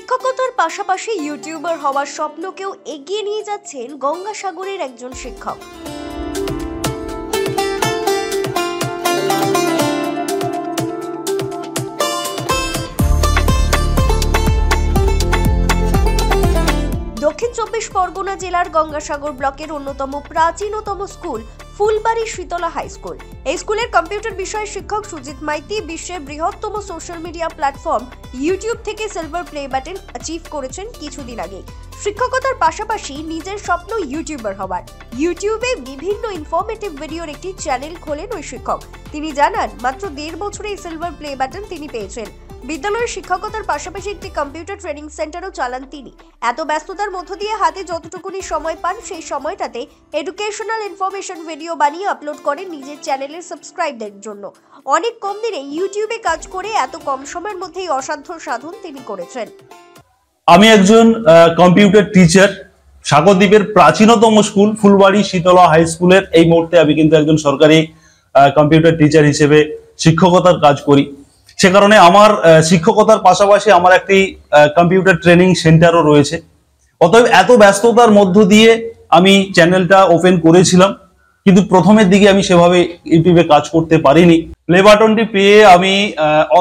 শিক্ষকতার পাশাপাশি ইউটিউবার হওয়ার স্বপ্নকেও এগিয়ে নিয়ে যাচ্ছেন গঙ্গাসাগরের একজন শিক্ষক। দক্ষিণ চব্বিশ পরগনা জেলার গঙ্গাসাগর ব্লকের অন্যতম প্রাচীনতম school Phulbari Shitala high school. এই স্কুলের কম্পিউটার বিষয়ের শিক্ষক সুজিত মাইতি বিশ্বের বৃহত্তম সোশ্যাল মিডিয়া প্ল্যাটফর্ম ইউটিউব থেকে সিলভার প্লে বাটন অ্যাচিভ করেছেন কিছুদিন আগে। শিক্ষকতার পাশাপাশি নিজের স্বপ্ন ইউটিউবার হবার। ইউটিউবে বিভিন্ন ইনফরমেটিভ ভিডিওর একটি চ্যানেল খোলেন ওই শিক্ষক। তিনি জানান, মাত্র 1.5 বছরে এই সিলভার প্লে বাটন তিনি পেয়েছেন। বিদ্যালয়ের শিক্ষকতার পাশাপাশি একটি কম্পিউটার ট্রেনিং সেন্টারও চালান তিনি। এত ব্যস্ততার মধ্য দিয়ে হাতে যতটুকুনি সময় পান সেই সময়টাতে এডুকেশনাল ইনফরমেশন ভিডিও বানিয়ে আপলোড করেন নিজের চ্যানেলের সাবস্ক্রাইবদের জন্য। অনেক কম দিনে ইউটিউবে কাজ করে এত কম সময়ের মধ্যেই অসাধ্য সাধন তিনি করেছেন। আমি একজন কম্পিউটার টিচার। সাগরদ্বীপের প্রাচীনতম স্কুল ফুলবাড়ি শীতলা হাই স্কুলের এই মুহূর্তে আমি কিন্তু একজন সরকারি কম্পিউটার টিচার হিসেবে শিক্ষকতার কাজ করি। সে কারণে আমার শিক্ষকতার পাশাপাশি আমার একটি কম্পিউটার ট্রেনিং সেন্টারও রয়েছে। অতএব এত ব্যস্ততার মধ্য দিয়ে আমি চ্যানেলটা ওপেন করেছিলাম, কিন্তু প্রথমের দিকে আমি সেভাবে ইউটিউবে কাজ করতে পারিনি। প্লে বাটনটি পেয়ে আমি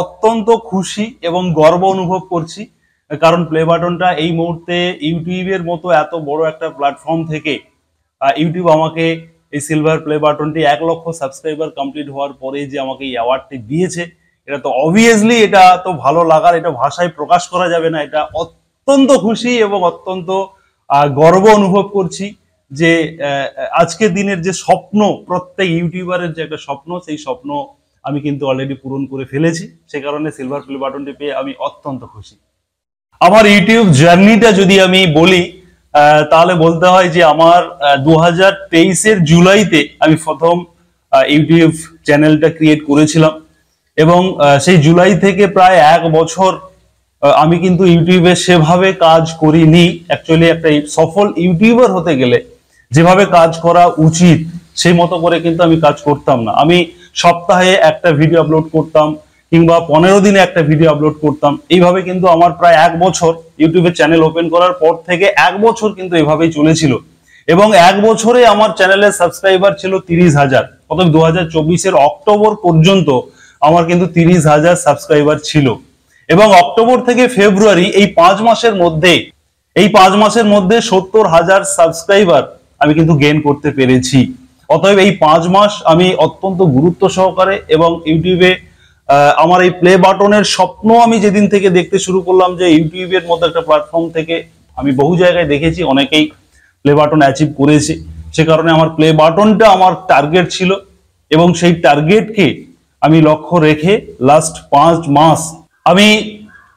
অত্যন্ত খুশি এবং গর্ব অনুভব করছি, কারণ প্লে বাটনটা এই মুহূর্তে ইউটিউবের মতো এত বড় একটা প্ল্যাটফর্ম থেকে ইউটিউব আমাকে এই সিলভার প্লে বাটনটি 1 লক্ষ সাবস্ক্রাইবার কমপ্লিট হওয়ার পরে যে আমাকে এই অ্যাওয়ার্ডটি দিয়েছে, এটা তো অবভিয়াসলি এটা তো ভালো লাগার, এটা ভাষায় প্রকাশ করা যাবে না। এটা অত্যন্ত খুশি এবং অত্যন্ত গর্ব অনুভব করছি যে আজকের দিনের যে স্বপ্ন, প্রত্যেক ইউটিউবারের যে একটা স্বপ্ন, সেই স্বপ্ন আমি কিন্তু অলরেডি পূরণ করে ফেলেছি। সে কারণে সিলভার প্লে বাটনটি পেয়ে আমি অত্যন্ত খুশি। আমার ইউটিউব জার্নিটা যদি আমি বলি তাহলে বলতে হয় যে আমার 2023-এর জুলাইতে আমি প্রথম ইউটিউব চ্যানেলটা ক্রিয়েট করেছিলাম এবং সেই জুলাই থেকে প্রায় 1 বছর আমি কিন্তু ইউটিউবে সেভাবে কাজ করিনি। অ্যাকচুয়ালি একটা সফল ইউটিউবার হতে গেলে যেভাবে কাজ করা উচিত সেই মতো করে কিন্তু আমি কাজ করতাম না। আমি সপ্তাহে একটা ভিডিও আপলোড করতাম কিংবা 15 দিনে একটা ভিডিও আপলোড করতাম। এইভাবে কিন্তু আমার প্রায় 1 বছর ইউটিউবে চ্যানেল ওপেন করার পর থেকে 1 বছর কিন্তু এভাবেই চলেছিল এবং 1 বছরে আমার চ্যানেলের সাবস্ক্রাইবার ছিল 30,000। অর্থাৎ 2024-এর অক্টোবর পর্যন্ত আমার কিন্তু 30,000 সাবস্ক্রাইবার ছিল এবং অক্টোবর থেকে ফেব্রুয়ারি এই 5 মাসের মধ্যে 70,000 সাবস্ক্রাইবার আমি কিন্তু গেইন করতে পেরেছি। অতএব এই 5 মাস আমি অত্যন্ত গুরুত্ব সহকারে এবং ইউটিউবে আমার এই প্লে বাটনের স্বপ্ন আমি যেদিন থেকে দেখতে শুরু করলাম যে ইউটিউবের মতো একটা প্ল্যাটফর্ম থেকে আমি বহু জায়গায় দেখেছি অনেকেই প্লে বাটন অ্যাচিভ করেছে। সে কারণে আমার প্লে বাটনটা আমার টার্গেট ছিল এবং সেই টার্গেটকে আমি লক্ষ্য রেখে লাস্ট 5 মাস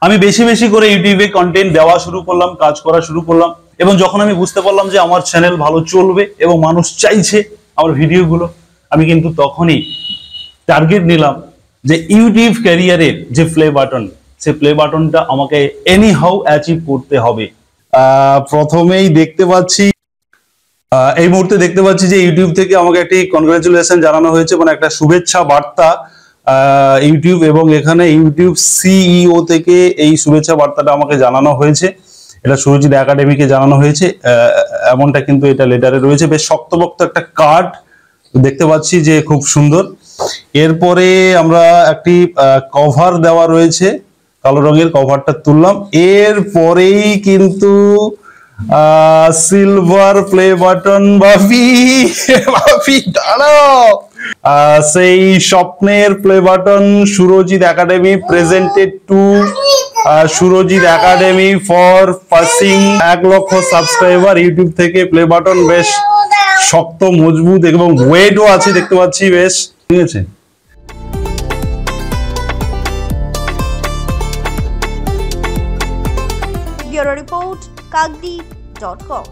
আমি বেশি বেশি করে ইউটিউবে কন্টেন্ট দেওয়া শুরু করলাম, কাজ করা শুরু করলাম এবং যখন আমি বুঝতে পারলাম যে আমার চ্যানেল ভালো চলবে এবং মানুষ চাইছে আমার ভিডিওগুলো, আমি কিন্তু তখনই টার্গেট নিলাম যে ইউটিউব ক্যারিয়ারের যে প্লে বাটন, সেই প্লে বাটনটা আমাকে এনি হাউ অ্যাচিভ করতে হবে। প্রথমেই এই মুহূর্তে দেখতে পাচ্ছি যে ইউটিউব থেকে আমাকে একটি কনগ্রাচুলেশন জানানো হয়েছে, মানে একটা শুভেচ্ছা বার্তা ইউটিউব, এবং এখানে ইউটিউব সিইও থেকে এই শুভেচ্ছা বার্তাটা আমাকে জানানো হয়েছে। এটা সুরজিৎ একাডেমিকে জানানো হয়েছে, এমনটা কিন্তু এটা লেটারে রয়েছে। বেশ শক্তপোক্ত একটা কার্ড দেখতে পাচ্ছি যে খুব সুন্দর। এরপরে আমরা একটি কভার দেওয়া রয়েছে, কালো রঙের কভারটা তুললাম। এরপরেই কিন্তু সিলভার প্লে বাটন। বাপি দাঁড়াও, সেই স্বপ্নের play button Surajit academy presented to Surajit academy for passing 1 লক্ষ সাবস্ক্রাইবার ইউটিউব থেকে। প্লে বাটন বেশ শক্ত, মজবুত এবং ওয়েটও আছে দেখতে পাচ্ছি, বেশ ঠিক আছে। Bureau report, কাকদ্বীপ.com।